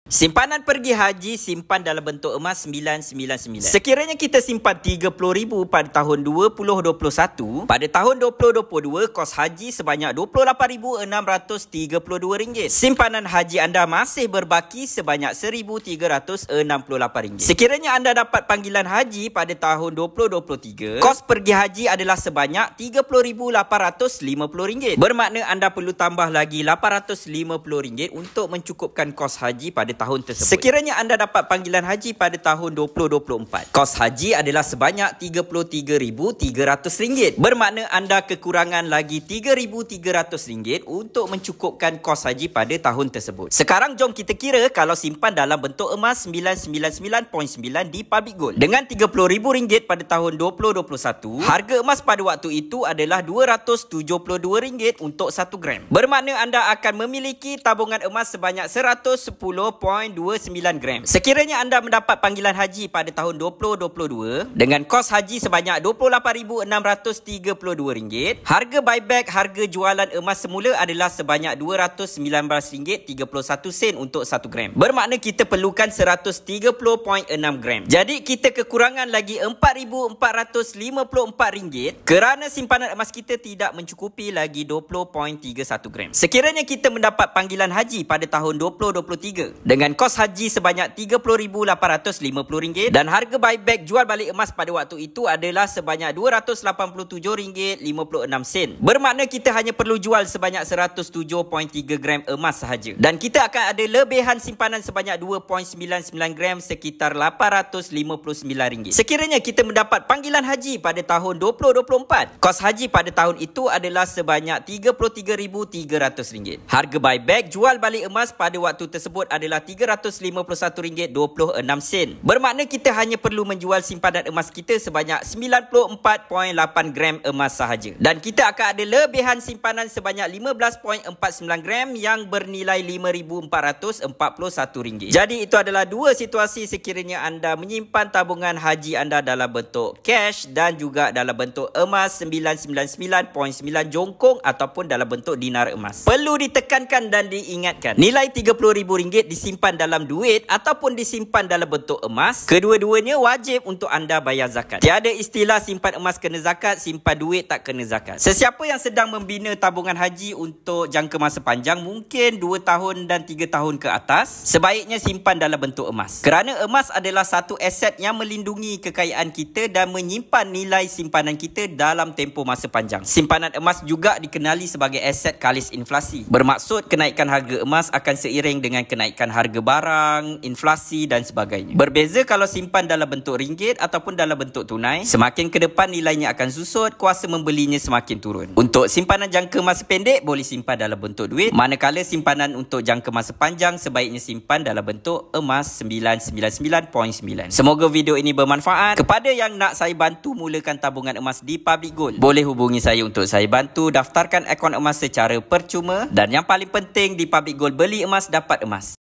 Simpanan pergi haji simpan dalam bentuk emas 999. Sekiranya kita simpan RM30,000 pada tahun 2021, pada tahun 2022 kos haji sebanyak RM28,632. Simpanan haji anda masih berbaki sebanyak RM1,368. Sekiranya anda dapat panggilan haji pada tahun 2023, kos pergi haji adalah sebanyak RM30,850. Bermakna anda perlu tambah lagi RM850 untuk mencukupkan kos haji pada tahun tersebut. Sekiranya anda dapat panggilan haji pada tahun 2024, kos haji adalah sebanyak RM33,300. Bermakna anda kekurangan lagi RM3,300 untuk mencukupkan kos haji pada tahun tersebut. Sekarang jom kita kira kalau simpan dalam bentuk emas 999.9 di Public Gold. Dengan RM30,000 pada tahun 2021, harga emas pada waktu itu adalah RM272 untuk 1 gram. Bermakna anda akan memiliki tabungan emas sebanyak 110.29 gram. Sekiranya anda mendapat panggilan haji pada tahun 2022 dengan kos haji sebanyak RM28,632, harga buyback, harga jualan emas semula adalah sebanyak RM219.31 untuk 1 gram. Bermakna kita perlukan 130.6 gram. Jadi kita kekurangan lagi RM4,454 kerana simpanan emas kita tidak mencukupi lagi 20.31 gram. Sekiranya kita mendapat panggilan haji pada tahun 2023 dengan kos haji sebanyak RM30,850 dan harga buyback jual balik emas pada waktu itu adalah sebanyak RM287.56. Bermakna kita hanya perlu jual sebanyak 107.3 gram emas sahaja. Dan kita akan ada lebihan simpanan sebanyak 2.99 gram sekitar RM859. Sekiranya kita mendapat panggilan haji pada tahun 2024, kos haji pada tahun itu adalah sebanyak RM33,300. Harga buyback jual balik emas pada waktu tersebut adalah RM351.26. Bermakna kita hanya perlu menjual simpanan emas kita sebanyak 94.8 gram emas sahaja. Dan kita akan ada lebihan simpanan sebanyak 15.49 gram yang bernilai RM5,441. Jadi itu adalah dua situasi sekiranya anda menyimpan tabungan haji anda dalam bentuk cash dan juga dalam bentuk emas 999.9 jongkong ataupun dalam bentuk dinar emas. Perlu ditekankan dan diingatkan, nilai RM30,000 disimpan dalam duit ataupun disimpan dalam bentuk emas, kedua-duanya wajib untuk anda bayar zakat. Tiada istilah simpan emas kena zakat, simpan duit tak kena zakat. Sesiapa yang sedang membina tabungan haji untuk jangka masa panjang, mungkin 2 tahun dan 3 tahun ke atas, sebaiknya simpan dalam bentuk emas. Kerana emas adalah satu aset yang melindungi kekayaan kita dan menyimpan nilai simpanan kita dalam tempoh masa panjang. Simpanan emas juga dikenali sebagai aset kalis inflasi. Bermaksud kenaikan harga emas akan seiring dengan kenaikan harga barang, inflasi dan sebagainya. Berbeza kalau simpan dalam bentuk ringgit ataupun dalam bentuk tunai, semakin ke depan nilainya akan susut, kuasa membelinya semakin turun. Untuk simpanan jangka masa pendek boleh simpan dalam bentuk duit, manakala simpanan untuk jangka masa panjang sebaiknya simpan dalam bentuk emas 999.9. Semoga video ini bermanfaat. Kepada yang nak saya bantu mulakan tabungan emas di Public Gold, boleh hubungi saya untuk saya bantu daftarkan akaun emas secara percuma. Dan yang paling penting di Public Gold, beli emas dapat emas.